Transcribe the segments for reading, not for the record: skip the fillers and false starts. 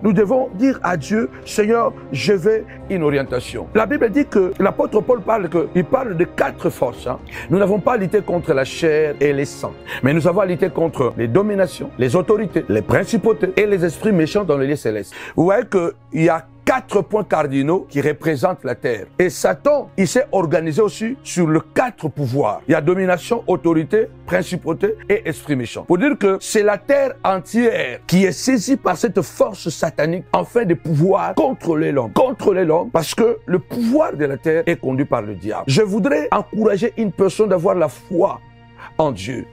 Nous devons dire à Dieu, Seigneur, je veux une orientation. La Bible dit que l'apôtre Paul parle de 4 forces. Nous n'avons pas à lutter contre la chair et les sangs, mais nous avons à lutter contre les dominations, les autorités, les principautés et les esprits méchants dans les lieux célestes. Vous voyez qu'il y a 4 points cardinaux qui représentent la terre. Et Satan, il s'est organisé aussi sur les 4 pouvoirs. Il y a domination, autorité, principauté et esprit méchant. Pour dire que c'est la terre entière qui est saisie par cette force satanique afin de pouvoir contrôler l'homme. Contrôler l'homme parce que le pouvoir de la terre est conduit par le diable. Je voudrais encourager une personne d'avoir la foi en Dieu.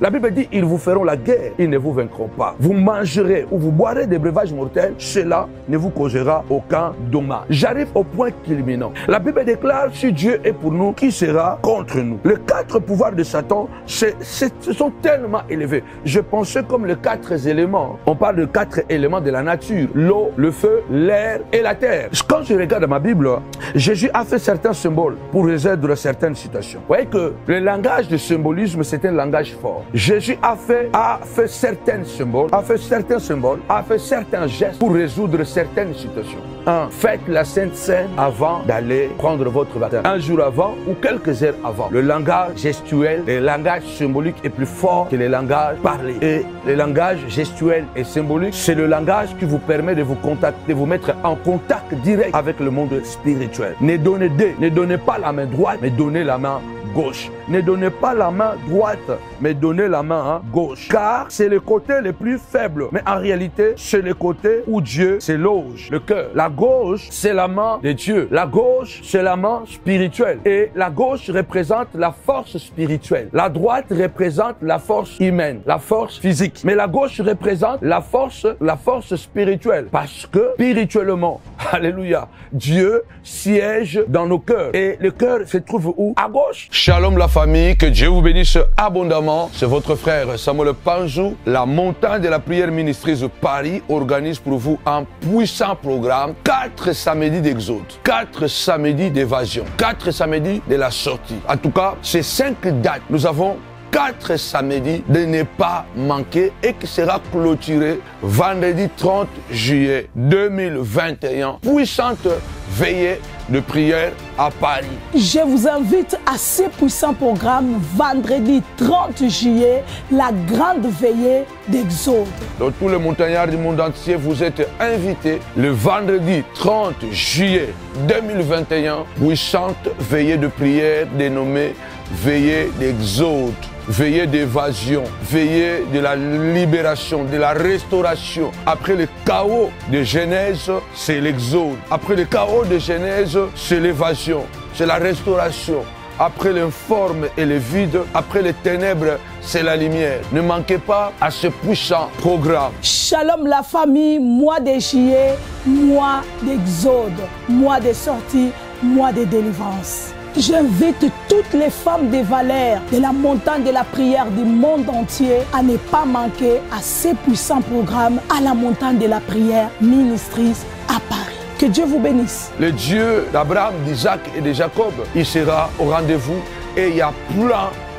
La Bible dit, ils vous feront la guerre, ils ne vous vaincront pas. Vous mangerez ou vous boirez des breuvages mortels, cela ne vous causera aucun dommage. J'arrive au point culminant. La Bible déclare, si Dieu est pour nous, qui sera contre nous? Les 4 pouvoirs de Satan, ce sont tellement élevés. Je pensais comme les 4 éléments. On parle de 4 éléments de la nature. L'eau, le feu, l'air et la terre. Quand je regarde ma Bible, Jésus a fait certains symboles pour résoudre certaines situations. Vous voyez que le langage de symbolisme, c'est un langage fort. Jésus a fait certains symboles, a fait certains gestes pour résoudre certaines situations. 1. Faites la Sainte Seine avant d'aller prendre votre baptême. Un jour avant ou quelques heures avant. Le langage gestuel, le langage symbolique est plus fort que le langage parlé. Et le langage gestuel et symbolique, c'est le langage qui vous permet de vous mettre en contact direct avec le monde spirituel. Ne donnez pas la main droite, mais donnez la main gauche. Ne donnez pas la main droite, mais donnez la main gauche. Car c'est le côté le plus faible. Mais en réalité, c'est le côté où Dieu se loge, le cœur. La gauche, c'est la main de Dieu. La gauche, c'est la main spirituelle. Et la gauche représente la force spirituelle. La droite représente la force humaine, la force physique. Mais la gauche représente la force spirituelle. Parce que spirituellement, alléluia, Dieu siège dans nos cœurs. Et le cœur se trouve où? À gauche. Shalom la famille, que Dieu vous bénisse abondamment. C'est votre frère Samuel Panjou. La montagne de la prière ministries de Paris organise pour vous un puissant programme. 4 samedis d'exode, 4 samedis d'évasion, 4 samedis de la sortie. En tout cas, ces 5 dates, nous avons 4 samedis de ne pas manquer et qui sera clôturé vendredi 30 juillet 2021. Puissante veillée de prière à Paris. Je vous invite à ce puissant programme vendredi 30 juillet, la grande veillée d'Exode. Dans tous les montagnards du monde entier, vous êtes invités le vendredi 30 juillet 2021, puissante veillée de prière dénommée veillée d'Exode. Veillée d'évasion, veillée de la libération, de la restauration. Après le chaos de Genèse, c'est l'exode. Après le chaos de Genèse, c'est l'évasion, c'est la restauration. Après l'informe et le vide, après les ténèbres, c'est la lumière. Ne manquez pas à ce puissant programme. Shalom la famille, mois de juillet, mois d'exode, mois de sortie, mois de délivrance. J'invite toutes les femmes de valeur de la montagne de la prière du monde entier à ne pas manquer à ces puissants programmes à la montagne de la prière Ministries à Paris. Que Dieu vous bénisse. Le Dieu d'Abraham, d'Isaac et de Jacob, il sera au rendez-vous et il y a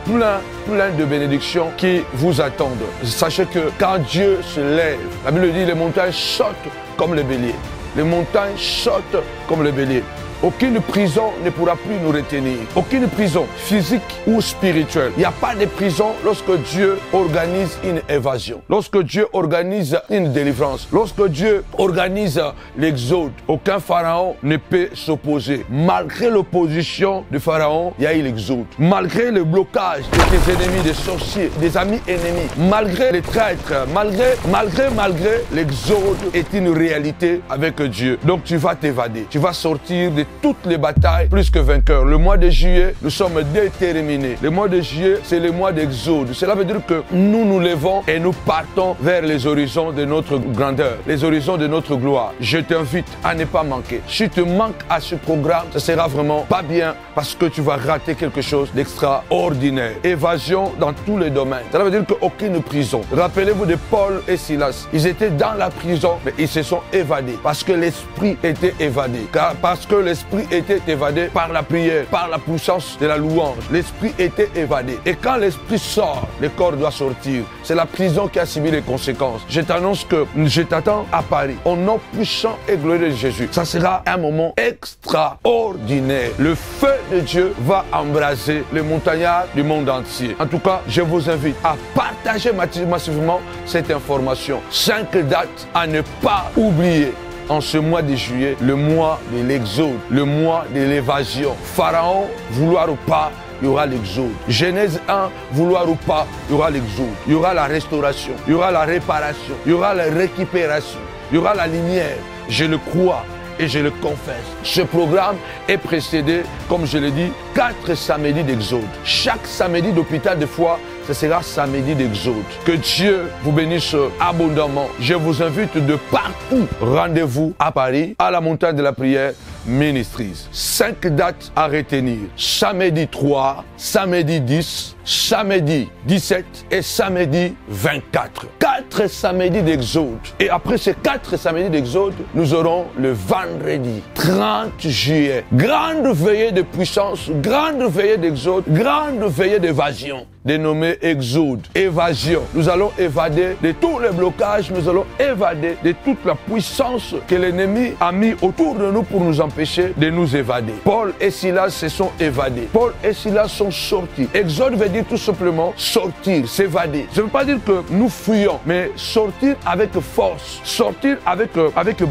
plein de bénédictions qui vous attendent. Sachez que quand Dieu se lève, la Bible dit les montagnes sautent comme les béliers. Les montagnes sautent comme les béliers. Aucune prison ne pourra plus nous retenir. Aucune prison physique ou spirituelle. Il n'y a pas de prison lorsque Dieu organise une évasion. Lorsque Dieu organise une délivrance. Lorsque Dieu organise l'exode. Aucun pharaon ne peut s'opposer. Malgré l'opposition du pharaon, il y a eu l'exode. Malgré le blocage de tes ennemis, des sorciers, des amis ennemis. Malgré les traîtres. Malgré l'exode est une réalité avec Dieu. Donc tu vas t'évader. Tu vas sortir de toutes les batailles plus que vainqueurs. Le mois de juillet, nous sommes déterminés. Le mois de juillet, c'est le mois d'exode. Cela veut dire que nous nous levons et nous partons vers les horizons de notre grandeur, les horizons de notre gloire. Je t'invite à ne pas manquer. Si tu manques à ce programme, ce sera vraiment pas bien parce que tu vas rater quelque chose d'extraordinaire. Évasion dans tous les domaines. Cela veut dire qu'aucune prison. Rappelez-vous de Paul et Silas. Ils étaient dans la prison, mais ils se sont évadés parce que l'esprit était évadé. Parce que l'esprit l'esprit était évadé par la prière, par la puissance de la louange. L'esprit était évadé. Et quand l'esprit sort, le corps doit sortir. C'est la prison qui a subi les conséquences. Je t'annonce que je t'attends à Paris. Au nom puissant et glorieux de Jésus. Ça sera un moment extraordinaire. Le feu de Dieu va embraser les montagnards du monde entier. En tout cas, je vous invite à partager massivement cette information. 5 dates à ne pas oublier. En ce mois de juillet, le mois de l'exode, le mois de l'évasion. Pharaon, vouloir ou pas, il y aura l'exode. Genèse 1, vouloir ou pas, il y aura l'exode. Il y aura la restauration, il y aura la réparation, il y aura la récupération, il y aura la lumière. Je le crois et je le confesse. Ce programme est précédé, comme je l'ai dit, 4 samedis d'exode. Chaque samedi d'hôpital de foi, ce sera samedi d'exode. Que Dieu vous bénisse abondamment. Je vous invite de partout. Rendez-vous à Paris, à la montagne de la prière, Ministries. 5 dates à retenir. Samedi 3, samedi 10, samedi 17 et samedi 24. 4 samedis d'exode. Et après ces 4 samedis d'exode, nous aurons le vendredi 30 juillet. Grande veillée de puissance, grande veillée d'exode, grande veillée d'évasion. Dénommé exode, évasion. Nous allons évader de tous les blocages, nous allons évader de toute la puissance que l'ennemi a mis autour de nous pour nous empêcher de nous évader. Paul et Silas se sont évadés. Paul et Silas sont sortis. Exode veut dire tout simplement sortir, s'évader. Ça ne veut pas dire que nous fuyons, mais sortir avec force, sortir avec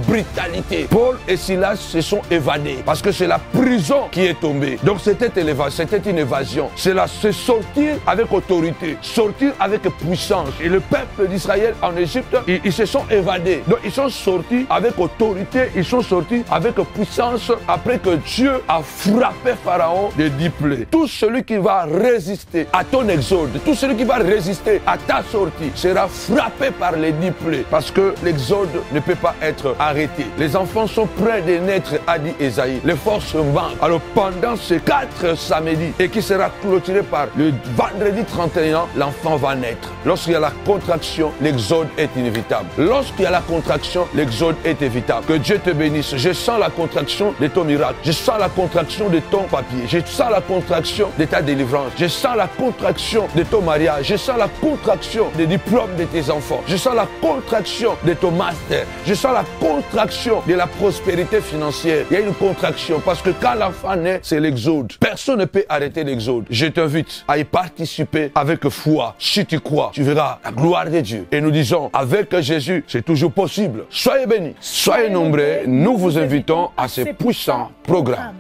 brutalité. Paul et Silas se sont évadés parce que c'est la prison qui est tombée. Donc c'était une évasion. C'est sortir avec autorité, sortir avec puissance. Et le peuple d'Israël en Égypte, ils se sont évadés. Donc ils sont sortis avec autorité, ils sont sortis avec puissance après que Dieu a frappé Pharaon de 10 plaies. Tout celui qui va résister à ton exode, tout celui qui va résister à ta sortie sera frappé par les 10 plaies parce que l'exode ne peut pas être arrêté. Les enfants sont près de naître, a dit Esaïe. Les forces manquent. Alors pendant ces 4 samedis et qui sera clôturé par le vendredi 31, l'enfant va naître. Lorsqu'il y a la contraction, l'exode est inévitable. Lorsqu'il y a la contraction, l'exode est évitable. Que Dieu te bénisse. Je sens la contraction de ton miracle. Je sens la contraction de ton papier. Je sens la contraction de ta délivrance. Je sens la contraction de ton mariage. Je sens la contraction des diplômes de tes enfants. Je sens la contraction de ton master. Je sens la contraction de la prospérité financière. Il y a une contraction parce que quand l'enfant naît, c'est l'exode. Personne ne peut arrêter l'exode. Je t'invite à y participer avec foi. Si tu crois, tu verras la gloire de Dieu. Et nous disons, avec Jésus, c'est toujours possible. Soyez bénis, soyez nombreux. Nous vous invitons à ce puissant programme.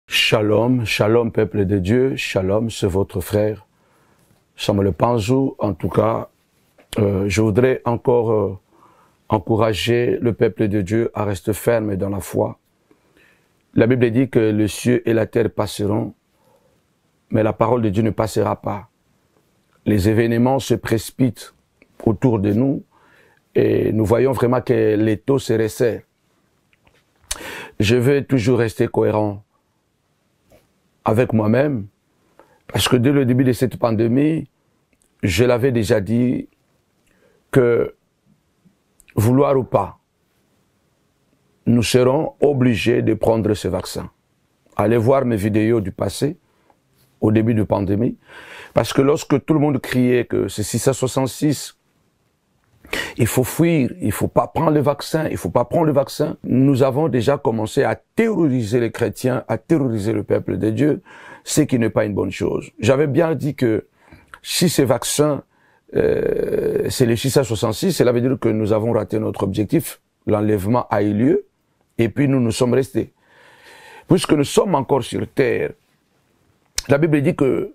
Shalom, shalom peuple de Dieu, shalom, c'est votre frère Samuel Panzou. En tout cas, je voudrais encore encourager le peuple de Dieu à rester ferme dans la foi. La Bible dit que les cieux et la terre passeront, mais la parole de Dieu ne passera pas. Les événements se précipitent autour de nous et nous voyons vraiment que les taux se resserrent. Je vais toujours rester cohérent avec moi-même parce que dès le début de cette pandémie, je l'avais déjà dit que, vouloir ou pas, nous serons obligés de prendre ce vaccin. Allez voir mes vidéos du passé, au début de la pandémie, parce que lorsque tout le monde criait que c'est 666, il faut fuir, il faut pas prendre le vaccin, il faut pas prendre le vaccin, nous avons déjà commencé à terroriser les chrétiens, à terroriser le peuple de Dieu, ce qui n'est pas une bonne chose. J'avais bien dit que si ces vaccins, c'est les 666, cela veut dire que nous avons raté notre objectif, l'enlèvement a eu lieu, et puis nous sommes restés. Puisque nous sommes encore sur terre, la Bible dit que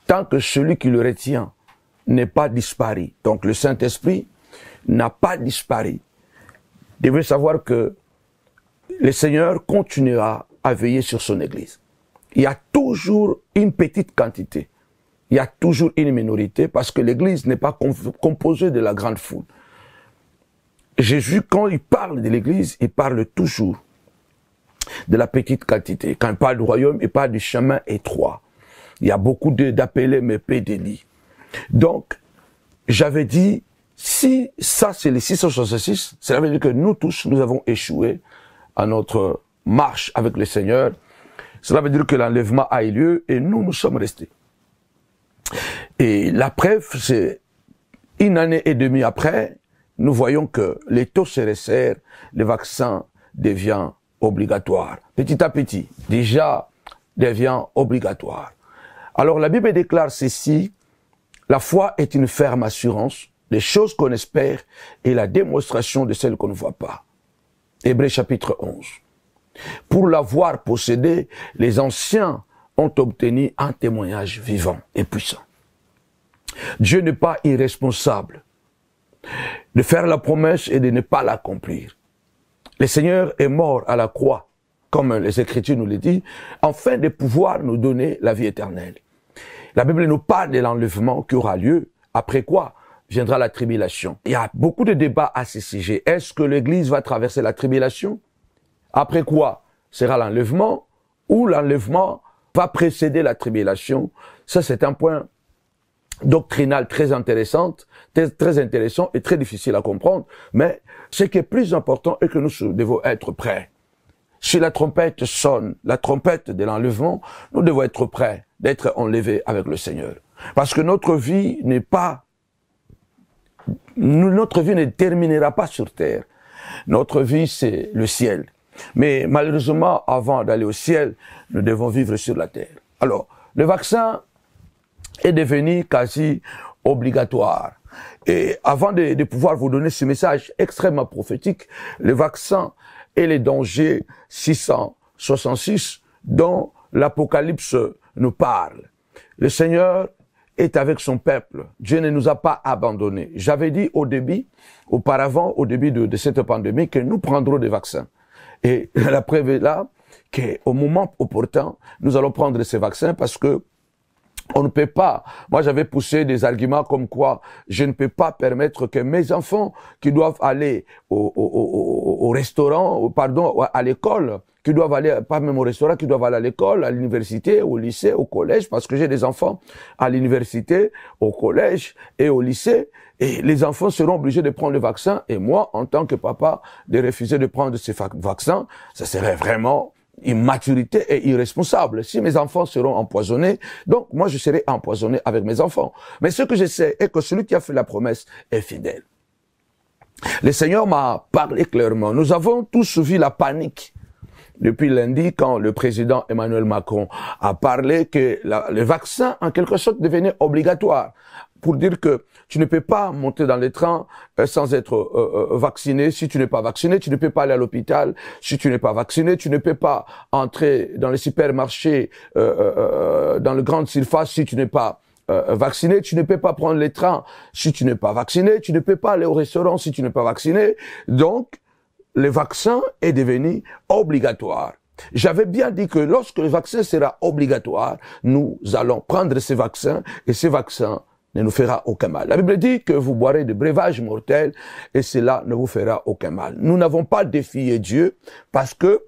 tant que celui qui le retient n'est pas disparu, donc le Saint-Esprit n'a pas disparu, vous devez savoir que le Seigneur continuera à veiller sur son Église. Il y a toujours une petite quantité, il y a toujours une minorité, parce que l'Église n'est pas composée de la grande foule. Jésus, quand il parle de l'Église, il parle toujours de la petite quantité. Quand il parle du royaume, il parle du chemin étroit. Il y a beaucoup d'appelés, mais peu d'élus. Donc, j'avais dit, si ça c'est les 666, cela veut dire que nous tous, nous avons échoué à notre marche avec le Seigneur. Cela veut dire que l'enlèvement a eu lieu et nous sommes restés. Et la preuve, c'est une année et demie après, nous voyons que les taux se resserrent, le vaccin devient obligatoire. Petit à petit, déjà devient obligatoire. Alors la Bible déclare ceci, la foi est une ferme assurance des choses qu'on espère et la démonstration de celles qu'on ne voit pas. Hébreux chapitre 11. Pour l'avoir possédé, les anciens ont obtenu un témoignage vivant et puissant. Dieu n'est pas irresponsable de faire la promesse et de ne pas l'accomplir. Le Seigneur est mort à la croix, comme les Écritures nous le disent, afin de pouvoir nous donner la vie éternelle. La Bible nous parle de l'enlèvement qui aura lieu, après quoi viendra la tribulation. Il y a beaucoup de débats à ce sujet. Est-ce que l'Église va traverser la tribulation? Après quoi sera l'enlèvement? Ou l'enlèvement va précéder la tribulation? Ça, c'est un point doctrinal très intéressant et très difficile à comprendre. Mais ce qui est plus important est que nous devons être prêts. Si la trompette sonne, la trompette de l'enlèvement, nous devons être prêts d'être enlevés avec le Seigneur. Parce que notre vie ne terminera pas sur terre. Notre vie, c'est le ciel. Mais malheureusement, avant d'aller au ciel, nous devons vivre sur la terre. Alors, le vaccin est devenu quasi obligatoire. Et avant de pouvoir vous donner ce message extrêmement prophétique, le vaccin et les dangers 666 dont l'Apocalypse nous parle. Le Seigneur est avec son peuple. Dieu ne nous a pas abandonnés. J'avais dit au début de cette pandémie, que nous prendrons des vaccins. Et la preuve est là, qu'au moment opportun, nous allons prendre ces vaccins parce que on ne peut pas. Moi, j'avais poussé des arguments comme quoi je ne peux pas permettre que mes enfants qui doivent aller au restaurant, à l'école, qui doivent aller, pas même au restaurant, qui doivent aller à l'école, à l'université, au lycée, au collège, parce que j'ai des enfants à l'université, au collège et au lycée, et les enfants seront obligés de prendre le vaccin, et moi, en tant que papa, de refuser de prendre ces vaccins, ça serait vraiment immaturité et irresponsable. Si mes enfants seront empoisonnés, donc moi je serai empoisonné avec mes enfants. Mais ce que je sais est que celui qui a fait la promesse est fidèle. Le Seigneur m'a parlé clairement. Nous avons tous vu la panique depuis lundi quand le président Emmanuel Macron a parlé que le vaccin en quelque sorte devenait obligatoire. Pour dire que tu ne peux pas monter dans les trains sans être vacciné. Si tu n'es pas vacciné, tu ne peux pas aller à l'hôpital. Si tu n'es pas vacciné, tu ne peux pas entrer dans les supermarchés, dans les grandes surfaces si tu n'es pas vacciné. Tu ne peux pas prendre les trains si tu n'es pas vacciné. Tu ne peux pas aller au restaurant si tu n'es pas vacciné. Donc, le vaccin est devenu obligatoire. J'avais bien dit que lorsque le vaccin sera obligatoire, nous allons prendre ces vaccins et ces vaccins ne nous fera aucun mal. La Bible dit que vous boirez de breuvages mortels et cela ne vous fera aucun mal. Nous n'avons pas défié Dieu parce que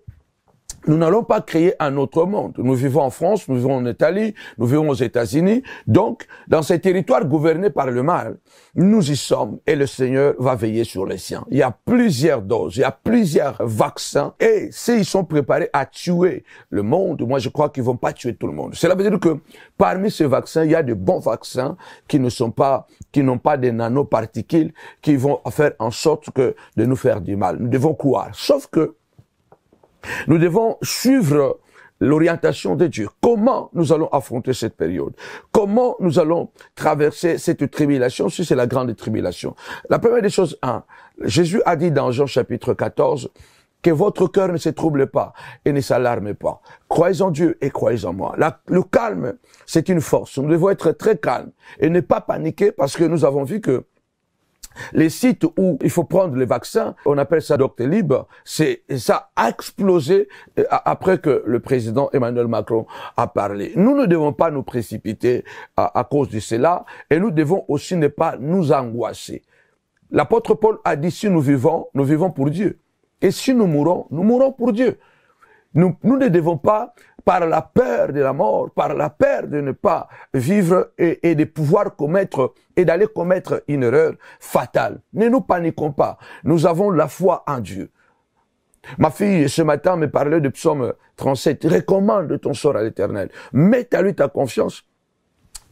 nous n'allons pas créer un autre monde. Nous vivons en France, nous vivons en Italie, nous vivons aux États-Unis. Donc, dans ces territoires gouvernés par le mal, nous y sommes et le Seigneur va veiller sur les siens. Il y a plusieurs doses, il y a plusieurs vaccins et s'ils sont préparés à tuer le monde, moi je crois qu'ils vont pas tuer tout le monde. Cela veut dire que parmi ces vaccins, il y a de bons vaccins qui n'ont pas des nanoparticules qui vont faire en sorte de nous faire du mal. Nous devons croire. Sauf que nous devons suivre l'orientation de Dieu. Comment nous allons affronter cette période? Comment nous allons traverser cette tribulation si c'est la grande tribulation? La première des choses, Jésus a dit dans Jean chapitre 14 que votre cœur ne se trouble pas et ne s'alarme pas. Croyez en Dieu et croyez en moi. Le calme, c'est une force. Nous devons être très calmes et ne pas paniquer parce que nous avons vu que les sites où il faut prendre les vaccins, on appelle ça Doctolib, ça a explosé après que le président Emmanuel Macron a parlé. Nous ne devons pas nous précipiter à cause de cela et nous devons aussi ne pas nous angoisser. L'apôtre Paul a dit si nous vivons pour Dieu. Et si nous mourons pour Dieu. Nous ne devons pas, par la peur de la mort, par la peur de ne pas vivre et de pouvoir commettre et d'aller commettre une erreur fatale. Ne nous paniquons pas. Nous avons la foi en Dieu. Ma fille, ce matin, me parlait de Psaume 37. Recommande ton sort à l'Éternel. Mets à lui ta confiance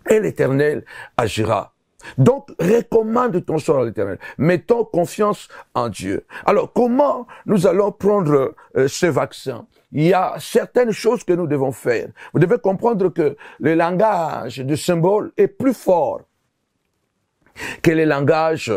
et l'Éternel agira. Donc, recommande ton sort à l'Éternel. Mettons confiance en Dieu. Alors, comment nous allons prendre ce vaccin? Il y a certaines choses que nous devons faire. Vous devez comprendre que le langage de symbole est plus fort que le langage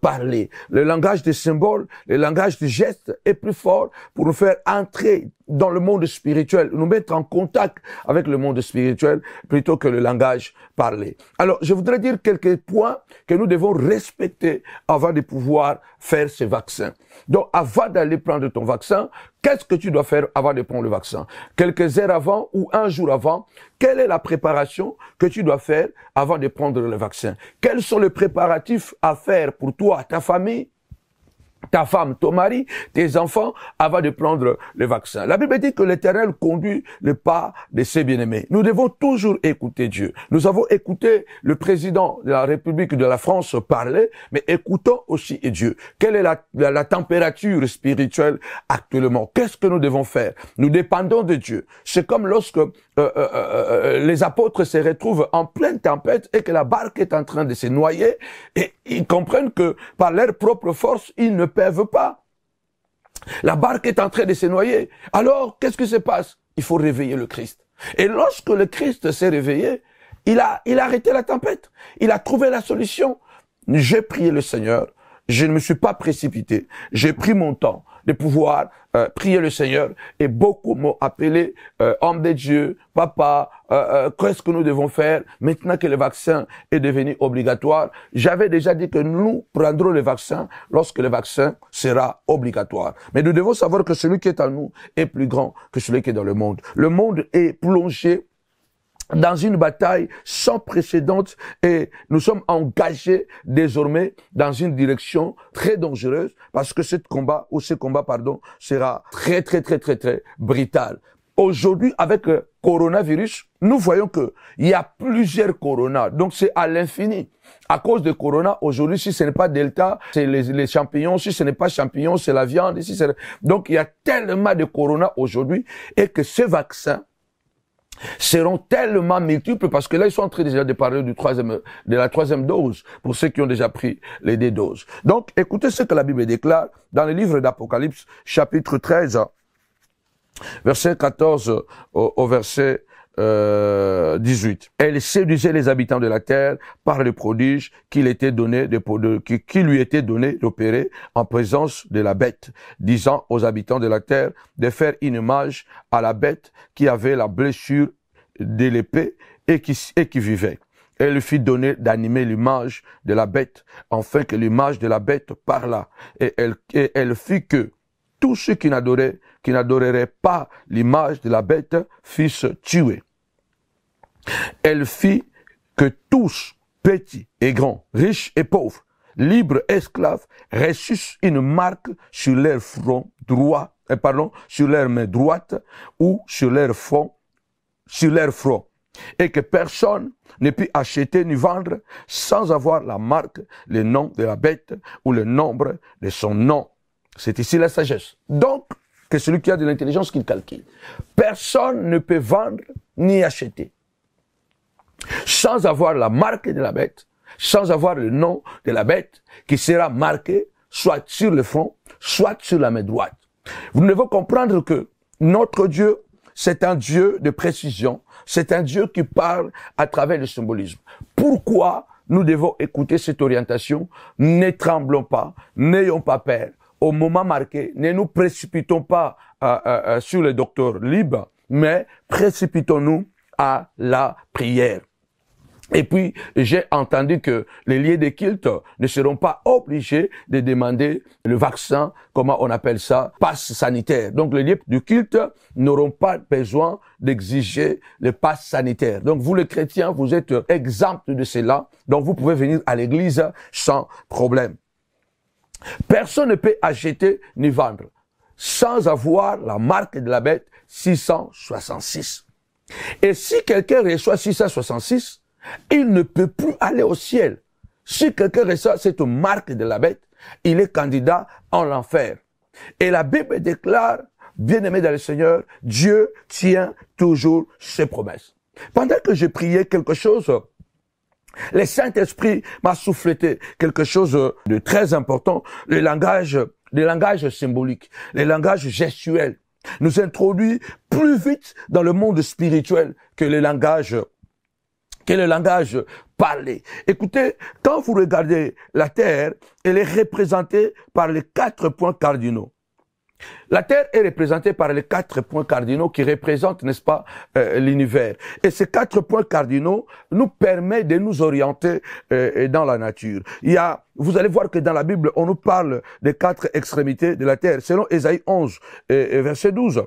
parlé. Le langage des symboles, le langage des gestes est plus fort pour nous faire entrer dans le monde spirituel, nous mettre en contact avec le monde spirituel plutôt que le langage parlé. Alors, je voudrais dire quelques points que nous devons respecter avant de pouvoir faire ce vaccin. Donc, avant d'aller prendre ton vaccin, qu'est-ce que tu dois faire avant de prendre le vaccin? Quelques heures avant ou un jour avant, quelle est la préparation que tu dois faire avant de prendre le vaccin? Quels sont les préparatifs à faire pour toi, ta famille, ta femme, ton mari, tes enfants, avant de prendre le vaccin? La Bible dit que l'Éternel conduit le pas de ses bien-aimés. Nous devons toujours écouter Dieu. Nous avons écouté le président de la République de la France parler, mais écoutons aussi Dieu. Quelle est la température spirituelle actuellement? Qu'est-ce que nous devons faire? Nous dépendons de Dieu. C'est comme lorsque les apôtres se retrouvent en pleine tempête et que la barque est en train de se noyer, et ils comprennent que par leur propre force, ils ne peuvent pas. La barque est en train de se noyer. Alors, qu'est-ce qui se passe? Il faut réveiller le Christ. Et lorsque le Christ s'est réveillé, il a arrêté la tempête. Il a trouvé la solution. J'ai prié le Seigneur. Je ne me suis pas précipité. J'ai pris mon temps de pouvoir prier le Seigneur, et beaucoup m'ont appelé homme de Dieu, papa, qu'est-ce que nous devons faire maintenant que le vaccin est devenu obligatoire? J'avais déjà dit que nous prendrons le vaccin lorsque le vaccin sera obligatoire. Mais nous devons savoir que celui qui est en nous est plus grand que celui qui est dans le monde. Le monde est plongé dans une bataille sans précédent et nous sommes engagés désormais dans une direction très dangereuse parce que ce combat sera très brutal. Aujourd'hui, avec le coronavirus, nous voyons que il y a plusieurs coronas. Donc, c'est à l'infini. À cause de corona, aujourd'hui, si ce n'est pas Delta, c'est les champignons. Si ce n'est pas champignons, c'est la viande. Donc, il y a tellement de corona aujourd'hui et que ce vaccin seront tellement multiples parce que là, ils sont en train déjà de parler de la troisième dose pour ceux qui ont déjà pris les 2 doses. Donc, écoutez ce que la Bible déclare dans le livre d'Apocalypse, chapitre 13, verset 14 au verset 18. Elle séduisait les habitants de la terre par le prodige qui lui était donné d'opérer en présence de la bête, disant aux habitants de la terre de faire une image à la bête qui avait la blessure de l'épée et qui vivait. Elle lui fit donner d'animer l'image de la bête, afin que l'image de la bête parlât. Et elle fit que tous ceux qui n'adoreraient pas l'image de la bête fussent tués. Elle fit que tous, petits et grands, riches et pauvres, libres et esclaves, reçussent une marque sur leur front droit, sur leur main droite ou sur leur front, et que personne ne peut acheter ni vendre sans avoir la marque, le nom de la bête ou le nombre de son nom. C'est ici la sagesse. Donc, que celui qui a de l'intelligence qu'il calcule. Personne ne peut vendre ni acheter sans avoir la marque de la bête, sans avoir le nom de la bête qui sera marqué soit sur le front, soit sur la main droite. Vous devez comprendre que notre Dieu, c'est un Dieu de précision, c'est un Dieu qui parle à travers le symbolisme. Pourquoi nous devons écouter cette orientation? Ne tremblons pas, n'ayons pas peur. Au moment marqué, ne nous précipitons pas sur le docteur libre, mais précipitons-nous à la prière. Et puis, j'ai entendu que les lieux de culte ne seront pas obligés de demander le vaccin, comment on appelle ça, passe sanitaire. Donc, les lieux du culte n'auront pas besoin d'exiger le passe sanitaire. Donc, vous les chrétiens, vous êtes exempts de cela. Donc, vous pouvez venir à l'église sans problème. Personne ne peut acheter ni vendre sans avoir la marque de la bête 666. Et si quelqu'un reçoit 666, il ne peut plus aller au ciel. Si quelqu'un reçoit cette marque de la bête, il est candidat en l'enfer. Et la Bible déclare, bien-aimé dans le Seigneur, Dieu tient toujours ses promesses. Pendant que je priais quelque chose, le Saint-Esprit m'a soufflété quelque chose de très important, le langage symbolique, le langage gestuel, nous introduit plus vite dans le monde spirituel que le langage parlé. Écoutez, quand vous regardez la terre, elle est représentée par les 4 points cardinaux. La terre est représentée par les 4 points cardinaux qui représentent, n'est-ce pas, l'univers. Et ces 4 points cardinaux nous permettent de nous orienter dans la nature. Vous allez voir que dans la Bible, on nous parle des 4 extrémités de la terre, selon Ésaïe 11, verset 12.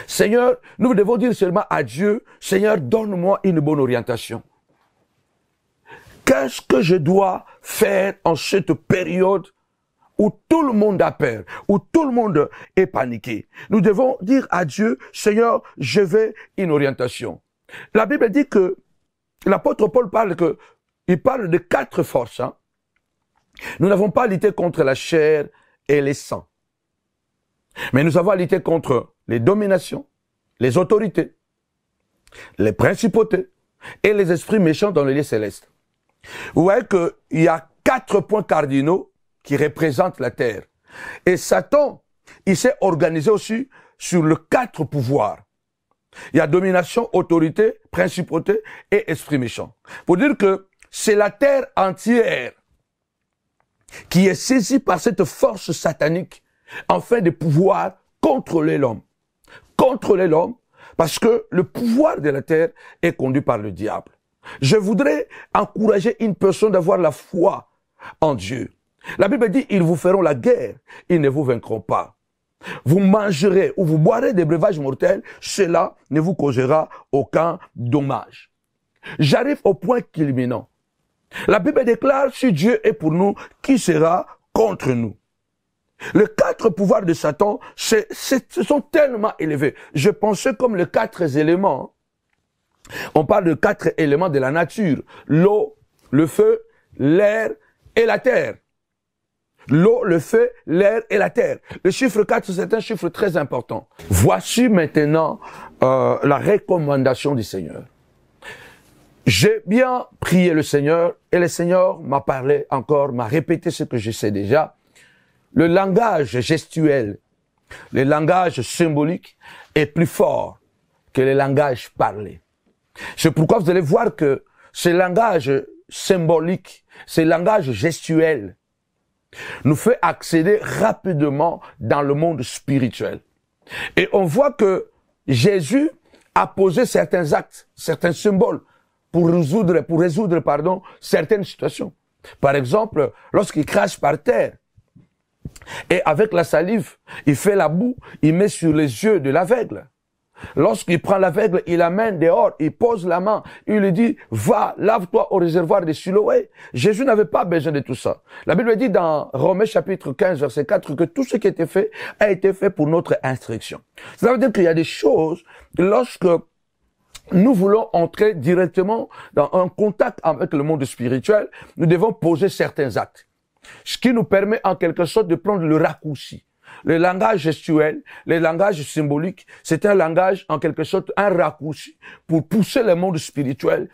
Seigneur, nous devons dire seulement à Dieu, Seigneur, donne-moi une bonne orientation. Qu'est-ce que je dois faire en cette période où tout le monde a peur, où tout le monde est paniqué? Nous devons dire à Dieu, Seigneur, je veux une orientation. La Bible dit que l'apôtre Paul parle de 4 forces. Hein. Nous n'avons pas lutté contre la chair et les sangs. Mais nous avons lutté contre les dominations, les autorités, les principautés et les esprits méchants dans les lieux célestes. Vous voyez qu'il y a 4 points cardinaux qui représentent la terre. Et Satan, il s'est organisé aussi sur les 4 pouvoirs. Il y a domination, autorité, principauté et esprit méchant. Pour dire que c'est la terre entière qui est saisie par cette force satanique afin de pouvoir contrôler l'homme. Contrôler l'homme parce que le pouvoir de la terre est conduit par le diable. Je voudrais encourager une personne d'avoir la foi en Dieu. La Bible dit, ils vous feront la guerre, ils ne vous vaincront pas. Vous mangerez ou vous boirez des breuvages mortels, cela ne vous causera aucun dommage. J'arrive au point culminant. La Bible déclare, si Dieu est pour nous, qui sera contre nous? Les 4 pouvoirs de Satan, ce sont tellement élevés. Je pensais comme les 4 éléments. On parle de 4 éléments de la nature. L'eau, le feu, l'air et la terre. L'eau, le feu, l'air et la terre. Le chiffre 4, c'est un chiffre très important. Voici maintenant la recommandation du Seigneur. J'ai bien prié le Seigneur et le Seigneur m'a parlé encore, m'a répété ce que je sais déjà. Le langage gestuel, le langage symbolique est plus fort que le langage parlé. C'est pourquoi vous allez voir que ce langage symbolique, ce langage gestuel, nous fait accéder rapidement dans le monde spirituel. Et on voit que Jésus a posé certains actes, certains symboles pour résoudre certaines situations. Par exemple, lorsqu'il crache par terre, et avec la salive, il fait la boue, il met sur les yeux de l'aveugle. Lorsqu'il prend l'aveugle, il l'amène dehors, il pose la main, il lui dit, va, lave-toi au réservoir de Siloé. Jésus n'avait pas besoin de tout ça. La Bible dit dans Romains chapitre 15, verset 4, que tout ce qui a été fait pour notre instruction. Ça veut dire qu'il y a des choses, lorsque nous voulons entrer directement dans un contact avec le monde spirituel, nous devons poser certains actes. Ce qui nous permet en quelque sorte de prendre le raccourci. Le langage gestuel, le langage symbolique, c'est un langage en quelque sorte, un raccourci pour pousser le monde spirituel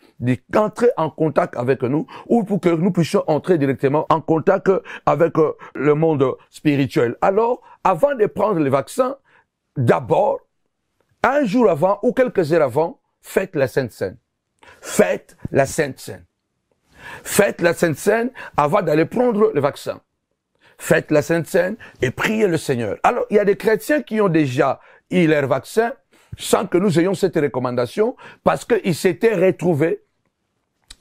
d'entrer en contact avec nous ou pour que nous puissions entrer directement en contact avec le monde spirituel. Alors, avant de prendre le vaccin, d'abord, un jour avant ou quelques heures avant, faites la Sainte Seine. Faites la Sainte Seine. Faites la Sainte Seine avant d'aller prendre le vaccin. Faites la Sainte Seine et priez le Seigneur. Alors, il y a des chrétiens qui ont déjà eu leur vaccin sans que nous ayons cette recommandation parce qu'ils s'étaient retrouvés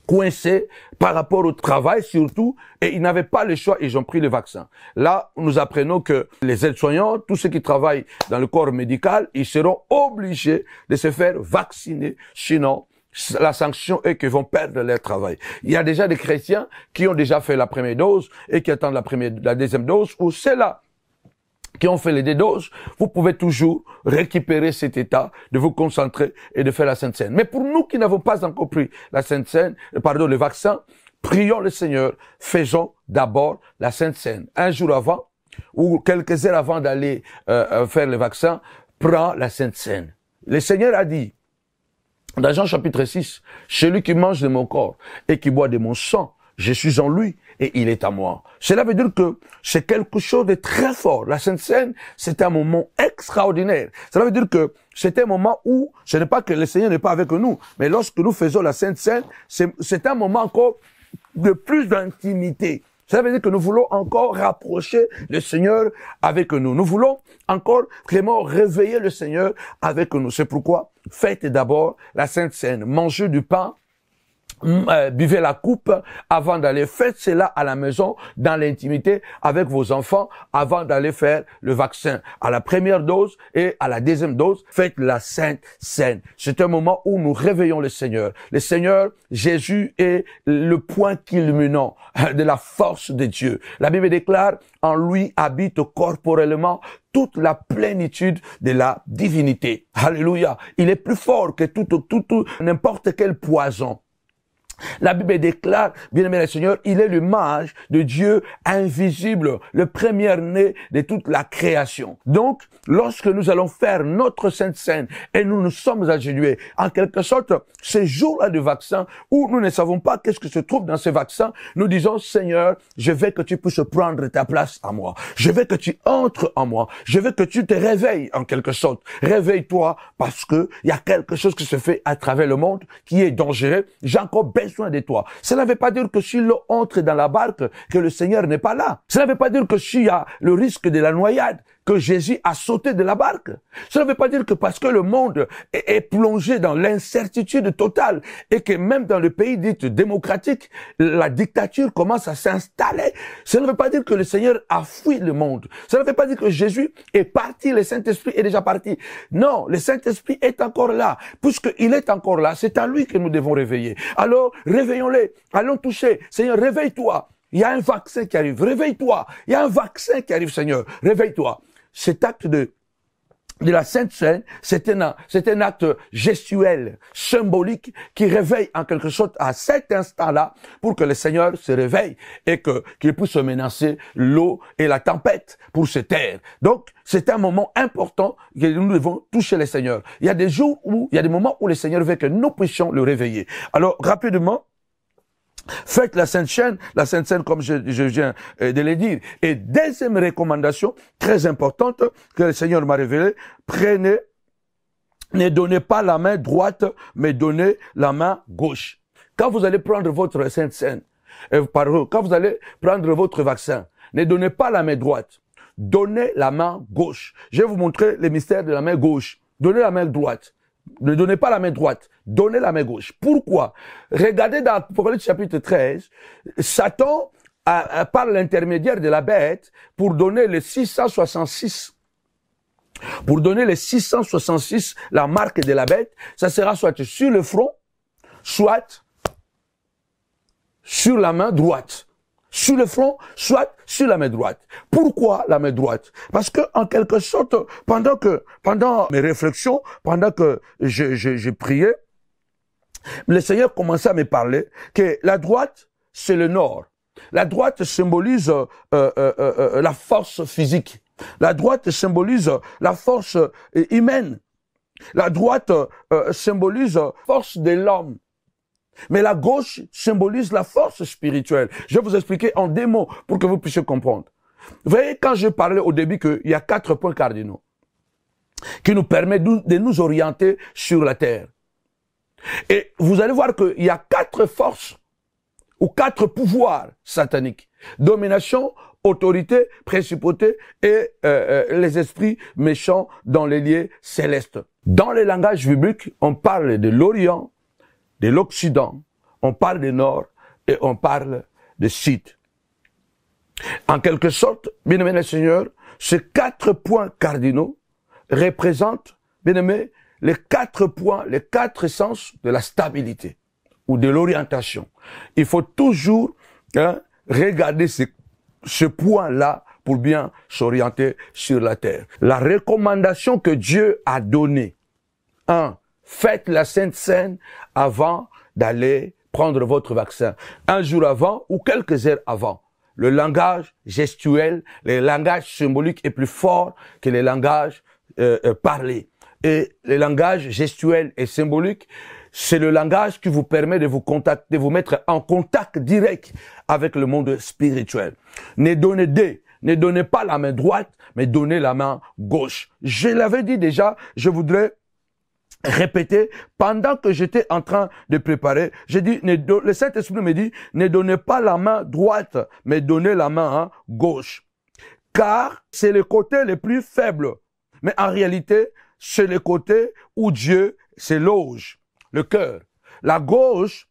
coincés par rapport au travail surtout et ils n'avaient pas le choix, ils ont pris le vaccin. Là, nous apprenons que les aides-soignants, tous ceux qui travaillent dans le corps médical, ils seront obligés de se faire vacciner, sinon la sanction est qu'ils vont perdre leur travail. Il y a déjà des chrétiens qui ont déjà fait la première dose et qui attendent la deuxième dose, ou ceux-là qui ont fait les dédoses, vous pouvez toujours récupérer cet état de vous concentrer et de faire la Sainte Seine. Mais pour nous qui n'avons pas encore pris la Sainte Seine, le vaccin, prions le Seigneur, faisons d'abord la Sainte Seine. Un jour avant, ou quelques heures avant d'aller faire le vaccin, prends la Sainte Seine. Le Seigneur a dit, dans Jean chapitre 6, celui qui mange de mon corps et qui boit de mon sang, je suis en lui et il est à moi. Cela veut dire que c'est quelque chose de très fort. La Sainte Seine, c'est un moment extraordinaire. Cela veut dire que c'est un moment où ce n'est pas que le Seigneur n'est pas avec nous, mais lorsque nous faisons la Sainte Seine, c'est un moment encore de plus d'intimité. Cela veut dire que nous voulons encore rapprocher le Seigneur avec nous. Nous voulons encore vraiment réveiller le Seigneur avec nous. C'est pourquoi faites d'abord la Sainte Seine. Mangez du pain, buvez la coupe avant d'aller. Faites cela à la maison, dans l'intimité, avec vos enfants, avant d'aller faire le vaccin. À la première dose et à la deuxième dose, faites la Sainte Seine. C'est un moment où nous réveillons le Seigneur. Le Seigneur, Jésus, est le point culminant de la force de Dieu. La Bible déclare, en lui habite corporellement toute la plénitude de la divinité. Alléluia. Il est plus fort que n'importe quel poison. La Bible déclare, bien-aimé le Seigneur, il est le mage de Dieu invisible, le premier-né de toute la création. Donc, lorsque nous allons faire notre Sainte Seine et nous nous sommes agenouillés, en quelque sorte, ces jours-là de vaccin où nous ne savons pas qu'est-ce que se trouve dans ces vaccins, nous disons, Seigneur, je veux que tu puisses prendre ta place à moi. Je veux que tu entres en moi. Je veux que tu te réveilles en quelque sorte. Réveille-toi parce que il y a quelque chose qui se fait à travers le monde qui est dangereux. J'ai encore besoin de toi. Cela ne veut pas dire que si l'eau entre dans la barque, que le Seigneur n'est pas là. Cela ne veut pas dire que s'il y a le risque de la noyade, que Jésus a sauté de la barque. Cela ne veut pas dire que parce que le monde est plongé dans l'incertitude totale et que même dans le pays dit démocratique, la dictature commence à s'installer. Cela ne veut pas dire que le Seigneur a fui le monde. Cela ne veut pas dire que Jésus est parti, le Saint-Esprit est déjà parti. Non, le Saint-Esprit est encore là. Puisqu'il est encore là, c'est à lui que nous devons réveiller. Alors, réveillons-les. Allons toucher. Seigneur, réveille-toi. Il y a un vaccin qui arrive. Réveille-toi. Il y a un vaccin qui arrive, Seigneur. Réveille-toi. Cet acte de la Sainte Seine, c'est un acte gestuel, symbolique, qui réveille en quelque sorte à cet instant-là pour que le Seigneur se réveille et qu'il puisse menacer l'eau et la tempête pour se taire. Donc, c'est un moment important que nous devons toucher le Seigneur. Il y a des moments où le Seigneur veut que nous puissions le réveiller. Alors, rapidement, faites la Sainte Seine comme je viens de le dire. Et deuxième recommandation, très importante, que le Seigneur m'a révélée, ne donnez pas la main droite, mais donnez la main gauche. Quand vous allez prendre votre Sainte Seine, quand vous allez prendre votre vaccin, ne donnez pas la main droite, donnez la main gauche. Je vais vous montrer le mystère de la main gauche. Donnez la main droite. Ne donnez pas la main droite, donnez la main gauche. Pourquoi? Regardez dans Apocalypse chapitre 13, Satan, par l'intermédiaire de la bête, pour donner les 666, la marque de la bête, ça sera soit sur le front, soit sur la main droite. Sur le front, soit sur la main droite. Pourquoi la main droite? Parce que, en quelque sorte, pendant mes réflexions, pendant que je priais, le Seigneur commençait à me parler que la droite, c'est le nord. La droite symbolise la force physique. La droite symbolise la force humaine. La droite symbolise la force de l'homme. Mais la gauche symbolise la force spirituelle. Je vais vous expliquer en deux mots pour que vous puissiez comprendre. Vous voyez, quand je parlais au début qu'il y a 4 points cardinaux qui nous permettent de nous orienter sur la terre. Et vous allez voir qu'il y a 4 forces ou 4 pouvoirs sataniques. Domination, autorité, principauté et les esprits méchants dans les lieux célestes. Dans le langage biblique, on parle de l'Orient, de l'Occident, on parle du Nord et on parle du Sud. En quelque sorte, bien-aimé le Seigneur, ces 4 points cardinaux représentent, bien-aimé, les 4 points, les 4 sens de la stabilité ou de l'orientation. Il faut toujours regarder ce point-là pour bien s'orienter sur la terre. La recommandation que Dieu a donnée, 1. Faites la Sainte Seine avant d'aller prendre votre vaccin. Un jour avant ou quelques heures avant. Le langage gestuel, le langage symbolique est plus fort que les langages parlés. Et le langage gestuel et symbolique, c'est le langage qui vous permet de vous contacter, de vous mettre en contact direct avec le monde spirituel. Ne donnez pas la main droite, mais donnez la main gauche. Je l'avais dit déjà, je voudrais répéter, pendant que j'étais en train de préparer, j'ai dit, le Saint-Esprit me dit, ne donnez pas la main droite, mais donnez la main gauche. Car c'est le côté le plus faible. Mais en réalité, c'est le côté où Dieu se loge, le cœur. La gauche,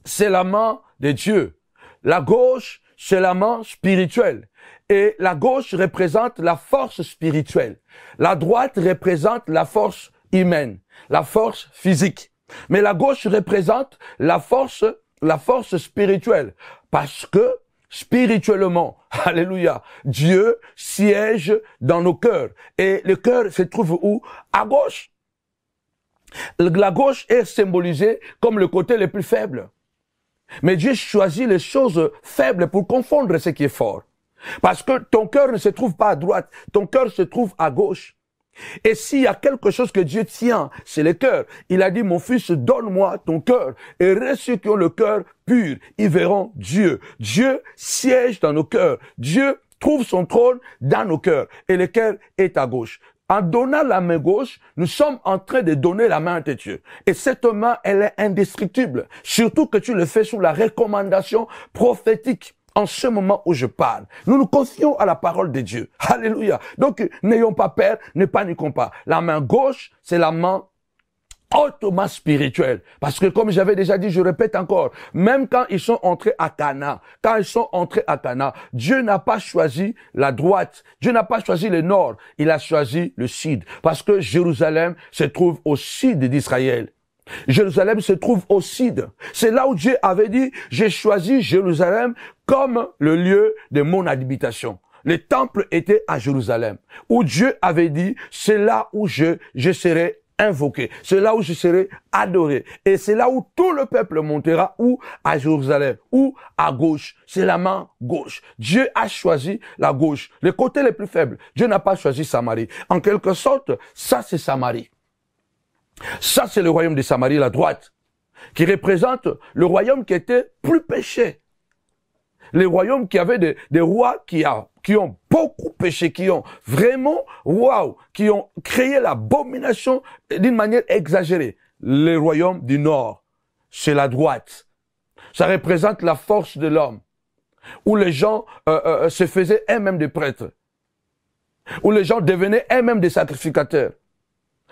c'est la main de Dieu. La gauche, c'est la main spirituelle. Et la gauche représente la force spirituelle. La droite représente la force humaine, la force physique. Mais la gauche représente la force spirituelle. Parce que, spirituellement, alléluia, Dieu siège dans nos cœurs. Et le cœur se trouve où? À gauche. La gauche est symbolisée comme le côté le plus faible. Mais Dieu choisit les choses faibles pour confondre ce qui est fort. Parce que ton cœur ne se trouve pas à droite, ton cœur se trouve à gauche. Et s'il y a quelque chose que Dieu tient, c'est le cœur. Il a dit, mon fils, donne-moi ton cœur. Et reste ceux qui ont le cœur pur, ils verront Dieu. Dieu siège dans nos cœurs. Dieu trouve son trône dans nos cœurs. Et le cœur est à gauche. En donnant la main gauche, nous sommes en train de donner la main de Dieu. Et cette main, elle est indestructible. Surtout que tu le fais sous la recommandation prophétique. En ce moment où je parle, nous nous confions à la parole de Dieu. Alléluia. Donc, n'ayons pas peur, ne paniquons pas. La main gauche, c'est la main hautement spirituelle. Parce que comme j'avais déjà dit, je répète encore, même quand ils sont entrés à Cana, Dieu n'a pas choisi la droite. Dieu n'a pas choisi le nord. Il a choisi le sud. Parce que Jérusalem se trouve au sud d'Israël. Jérusalem se trouve au sud. C'est là où Dieu avait dit, j'ai choisi Jérusalem comme le lieu de mon habitation. Le temple était à Jérusalem, où Dieu avait dit, c'est là où je serai invoqué, c'est là où je serai adoré. Et c'est là où tout le peuple montera, ou à Jérusalem, ou à gauche. C'est la main gauche. Dieu a choisi la gauche, le côté le plus faible. Dieu n'a pas choisi Samarie. En quelque sorte, ça c'est Samarie. Ça, c'est le royaume de Samarie, la droite, qui représente le royaume qui était plus péché. Les royaumes qui avaient des rois qui ont beaucoup péché, qui ont vraiment, qui ont créé l'abomination d'une manière exagérée. Les royaumes du nord, c'est la droite. Ça représente la force de l'homme, où les gens se faisaient eux-mêmes des prêtres, où les gens devenaient eux-mêmes des sacrificateurs.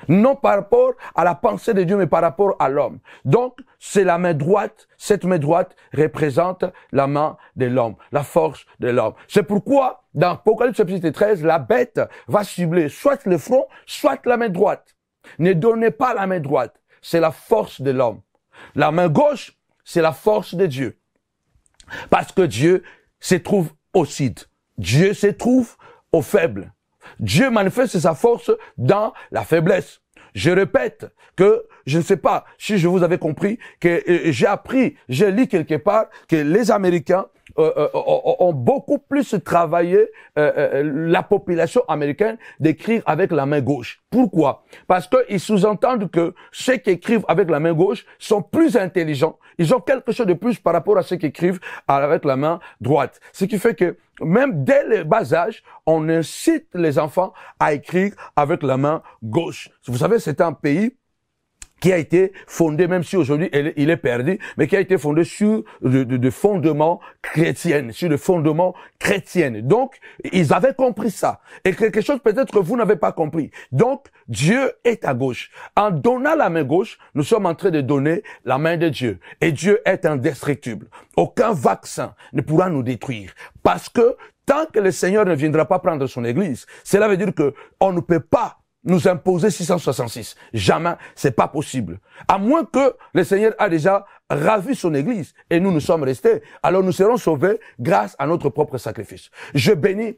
Non par rapport à la pensée de Dieu, mais par rapport à l'homme. Donc, c'est la main droite. Cette main droite représente la main de l'homme, la force de l'homme. C'est pourquoi, dans Apocalypse chapitre 13, la bête va cibler soit le front, soit la main droite. Ne donnez pas la main droite. C'est la force de l'homme. La main gauche, c'est la force de Dieu. Parce que Dieu se trouve au sud. Dieu se trouve au faible. Dieu manifeste sa force dans la faiblesse. Je répète que, je ne sais pas si je vous avais compris, que j'ai lu quelque part que les Américains ont beaucoup plus travaillé la population américaine d'écrire avec la main gauche. Pourquoi? Parce qu'ils sous-entendent que ceux qui écrivent avec la main gauche sont plus intelligents. Ils ont quelque chose de plus par rapport à ceux qui écrivent avec la main droite. Ce qui fait que même dès le bas âge, on incite les enfants à écrire avec la main gauche. Vous savez, c'est un pays qui a été fondé, même si aujourd'hui il est perdu, mais qui a été fondé sur de fondements chrétiens, sur de fondements chrétiens. Donc, ils avaient compris ça. Et quelque chose peut-être que vous n'avez pas compris. Donc, Dieu est à gauche. En donnant la main gauche, nous sommes en train de donner la main de Dieu. Et Dieu est indestructible. Aucun vaccin ne pourra nous détruire. Parce que tant que le Seigneur ne viendra pas prendre son église, cela veut dire que on ne peut pas nous imposer 666. Jamais, c'est pas possible. À moins que le Seigneur a déjà ravi son Église et nous sommes restés, alors nous serons sauvés grâce à notre propre sacrifice. Je bénis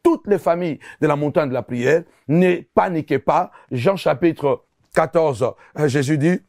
toutes les familles de la montagne de la prière. Ne paniquez pas. Jean chapitre 14, Jésus dit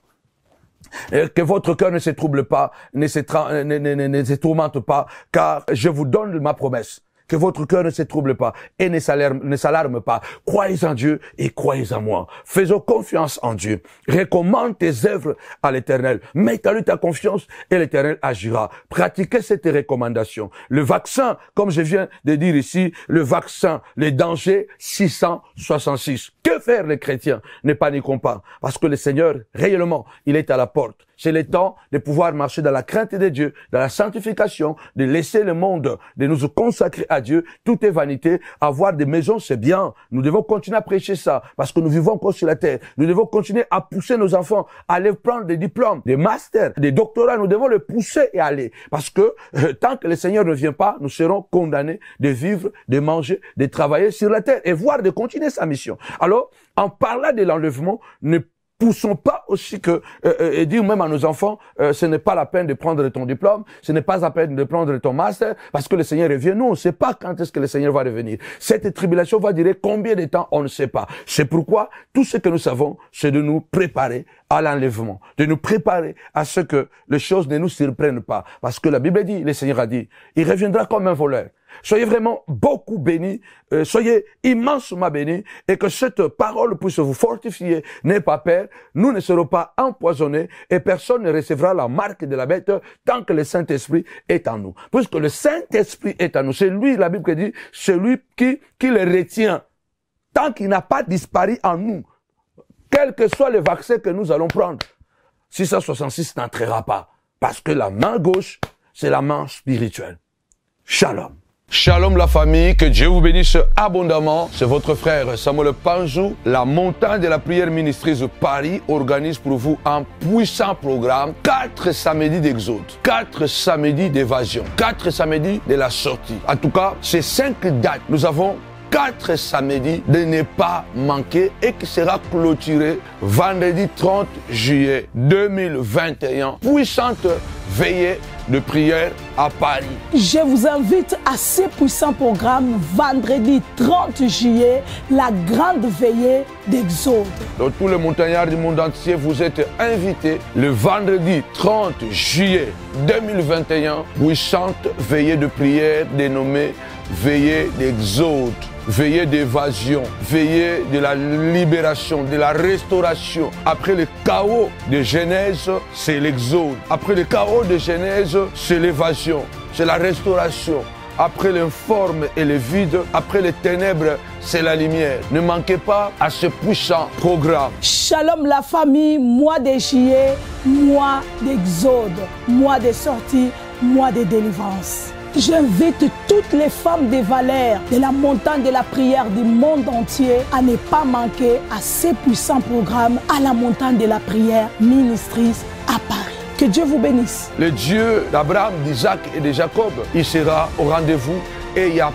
que votre cœur ne se trouble pas, ne se tourmente pas, car je vous donne ma promesse. Que votre cœur ne se trouble pas et ne s'alarme pas. Croyez en Dieu et croyez en moi. Faisons confiance en Dieu. Recommande tes œuvres à l'Éternel. Mets en lui ta confiance et l'Éternel agira. Pratiquez cette recommandation. Le vaccin, comme je viens de dire ici, le vaccin, les dangers 666. Que faire les chrétiens? Ne paniquons pas, parce que le Seigneur, réellement, il est à la porte. C'est le temps de pouvoir marcher dans la crainte de Dieu, dans la sanctification, de laisser le monde, de nous consacrer à Dieu. Tout est vanité. Avoir des maisons, c'est bien. Nous devons continuer à prêcher ça, parce que nous vivons encore sur la terre. Nous devons continuer à pousser nos enfants à aller prendre des diplômes, des masters, des doctorats. Nous devons les pousser et aller. Parce que tant que le Seigneur ne vient pas, nous serons condamnés de vivre, de manger, de travailler sur la terre et voire de continuer sa mission. Alors, en parlant de l'enlèvement, ne poussons pas aussi que et dire même à nos enfants, ce n'est pas la peine de prendre ton diplôme, ce n'est pas la peine de prendre ton master, parce que le Seigneur revient. Nous, on ne sait pas quand est-ce que le Seigneur va revenir. Cette tribulation va durer combien de temps, on ne sait pas. C'est pourquoi tout ce que nous savons, c'est de nous préparer à l'enlèvement, de nous préparer à ce que les choses ne nous surprennent pas. Parce que la Bible dit, le Seigneur a dit, il reviendra comme un voleur. Soyez vraiment beaucoup bénis, soyez immensement bénis, et que cette parole puisse vous fortifier. N'ayez pas peur, nous ne serons pas empoisonnés, et personne ne recevra la marque de la bête tant que le Saint-Esprit est en nous. Puisque le Saint-Esprit est en nous, c'est lui, la Bible dit, c'est lui qui le retient, tant qu'il n'a pas disparu en nous. Quel que soit le vaccin que nous allons prendre, 666 n'entrera pas, parce que la main gauche, c'est la main spirituelle. Shalom. Shalom la famille, que Dieu vous bénisse abondamment. C'est votre frère Samuel Panjou. La montagne de la prière ministries Paris organise pour vous un puissant programme. 4 samedis d'exode, 4 samedis d'évasion, 4 samedis de la sortie. En tout cas, ces 5 dates, nous avons 4 samedis de ne pas manquer et qui sera clôturé vendredi 30 juillet 2021. Puissante veillée de prière à Paris. Je vous invite à ce puissant programme vendredi 30 juillet, la grande veillée d'Exode. Donc tous les montagnards du monde entier, vous êtes invités le vendredi 30 juillet 2021, puissante veillée de prière dénommée veillée d'Exode. Veillée d'évasion, veillée de la libération, de la restauration. Après le chaos de Genèse, c'est l'exode. Après le chaos de Genèse, c'est l'évasion, c'est la restauration. Après l'informe et le vide, après les ténèbres, c'est la lumière. Ne manquez pas à ce puissant programme. Shalom la famille, mois de juillet, mois d'exode, mois de sortie, mois de délivrance. J'invite toutes les femmes de valeur de la montagne de la prière du monde entier à ne pas manquer à ces puissants programmes à la montagne de la prière Ministries à Paris. Que Dieu vous bénisse. Le Dieu d'Abraham, d'Isaac et de Jacob, il sera au rendez-vous et il y a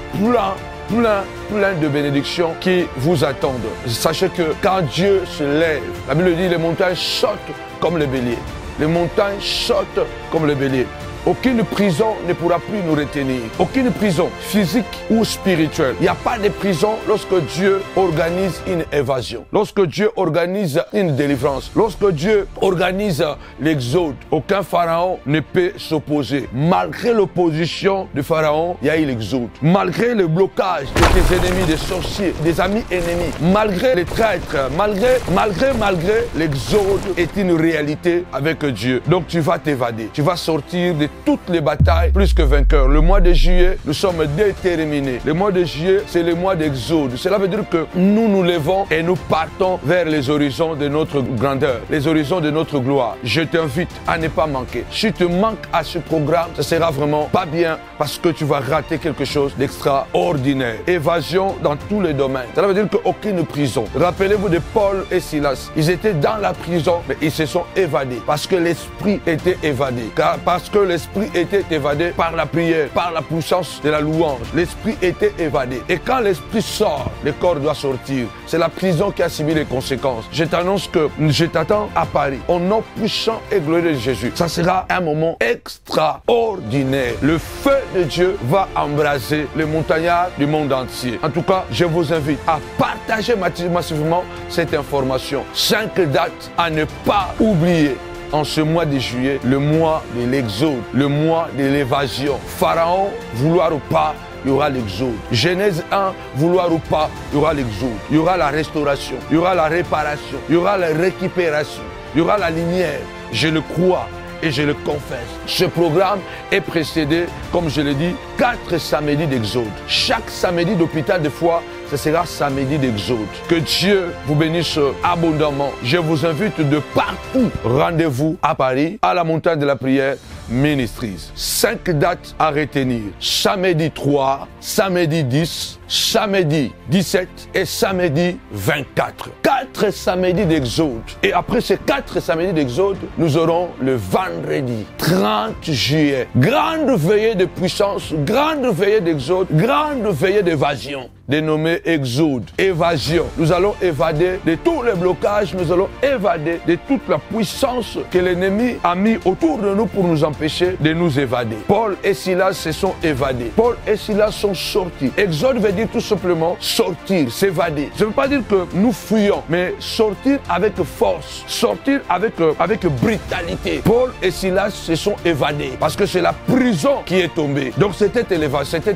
plein de bénédictions qui vous attendent. Sachez que quand Dieu se lève, la Bible dit les montagnes sautent comme le bélier. Les montagnes sautent comme le bélier. Aucune prison ne pourra plus nous retenir. Aucune prison physique ou spirituelle. Il n'y a pas de prison lorsque Dieu organise une évasion. Lorsque Dieu organise une délivrance. Lorsque Dieu organise l'exode. Aucun pharaon ne peut s'opposer. Malgré l'opposition du pharaon, il y a eu l'exode. Malgré le blocage de tes ennemis, des sorciers, des amis ennemis. Malgré les traîtres. Malgré l'exode est une réalité avec Dieu. Donc tu vas t'évader. Tu vas sortir de toutes les batailles plus que vainqueurs. Le mois de juillet, nous sommes déterminés. Le mois de juillet, c'est le mois d'exode. Cela veut dire que nous nous levons et nous partons vers les horizons de notre grandeur, les horizons de notre gloire. Je t'invite à ne pas manquer. Si tu manques à ce programme, ce sera vraiment pas bien parce que tu vas rater quelque chose d'extraordinaire. Évasion dans tous les domaines. Cela veut dire qu'aucune prison. Rappelez-vous de Paul et Silas. Ils étaient dans la prison, mais ils se sont évadés parce que l'esprit était évadé. Parce que l'esprit l'esprit était évadé par la prière, par la puissance de la louange. L'esprit était évadé. Et quand l'esprit sort, le corps doit sortir. C'est la prison qui a subi les conséquences. Je t'annonce que je t'attends à Paris, au nom puissant et glorieux de Jésus. Ça sera un moment extraordinaire. Le feu de Dieu va embraser les montagnards du monde entier. En tout cas, je vous invite à partager massivement cette information. 5 dates à ne pas oublier. En ce mois de juillet, le mois de l'exode, le mois de l'évasion. Pharaon, vouloir ou pas, il y aura l'exode. Genèse 1, vouloir ou pas, il y aura l'exode. Il y aura la restauration, il y aura la réparation, il y aura la récupération, il y aura la lumière. Je le crois et je le confesse. Ce programme est précédé, comme je l'ai dit, 4 samedis d'exode. Chaque samedi d'hôpital de foi, ce sera samedi d'exode. Que Dieu vous bénisse abondamment. Je vous invite de partout. Rendez-vous à Paris, à la montagne de la prière, Ministries. 5 dates à retenir. Samedi 3, samedi 10, samedi 17 et samedi 24. 4 samedis d'exode. Et après ces 4 samedis d'exode, nous aurons le vendredi 30 juillet. Grande veillée de puissance, grande veillée d'exode, grande veillée d'évasion. Dénommé exode, évasion. Nous allons évader de tous les blocages, nous allons évader de toute la puissance que l'ennemi a mis autour de nous pour nous empêcher de nous évader. Paul et Silas se sont évadés. Paul et Silas sont sortis. Exode veut dire tout simplement sortir, s'évader. Ça ne veut pas dire que nous fuyons, mais sortir avec force, sortir avec brutalité. Paul et Silas se sont évadés parce que c'est la prison qui est tombée. Donc c'était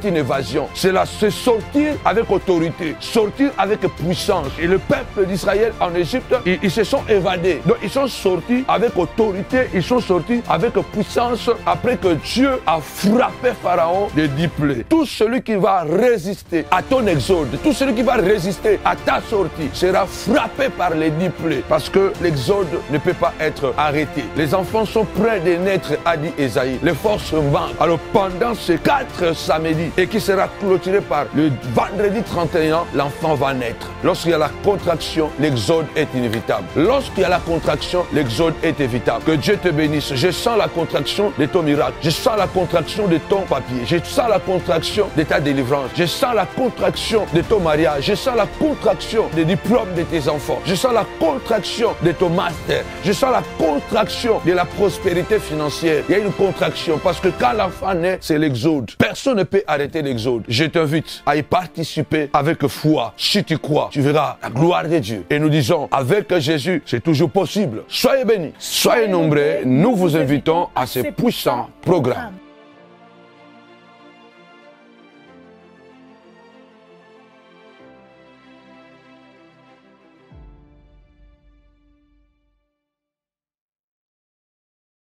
une évasion. C'est sortir avec autorité, sortir avec puissance. Et le peuple d'Israël en Égypte, ils se sont évadés. Donc ils sont sortis avec autorité, ils sont sortis avec puissance après que Dieu a frappé Pharaon de 10 plaies. Tout celui qui va résister à ton exode, tout celui qui va résister à ta sortie sera frappé par les 10 plaies parce que l'exode ne peut pas être arrêté. Les enfants sont prêts de naître, a dit Esaïe. Les forces manquent. Alors pendant ces 4 samedis et qui sera clôturé par le vendredi 31, l'enfant va naître. Lorsqu'il y a la contraction, l'exode est inévitable. Lorsqu'il y a la contraction, l'exode est évitable. Que Dieu te bénisse. Je sens la contraction de ton miracle. Je sens la contraction de ton papier. Je sens la contraction de ta délivrance. Je sens la contraction de ton mariage. Je sens la contraction des diplômes de tes enfants. Je sens la contraction de ton master. Je sens la contraction de la prospérité financière. Il y a une contraction parce que quand l'enfant naît, c'est l'exode. Personne ne peut arrêter l'exode. Je t'invite à y participer avec foi. Si tu crois, tu verras la gloire de Dieu. Et nous disons, avec Jésus, c'est toujours possible. Soyez bénis, soyez nombreux. Nous vous invitons à ce puissant programme.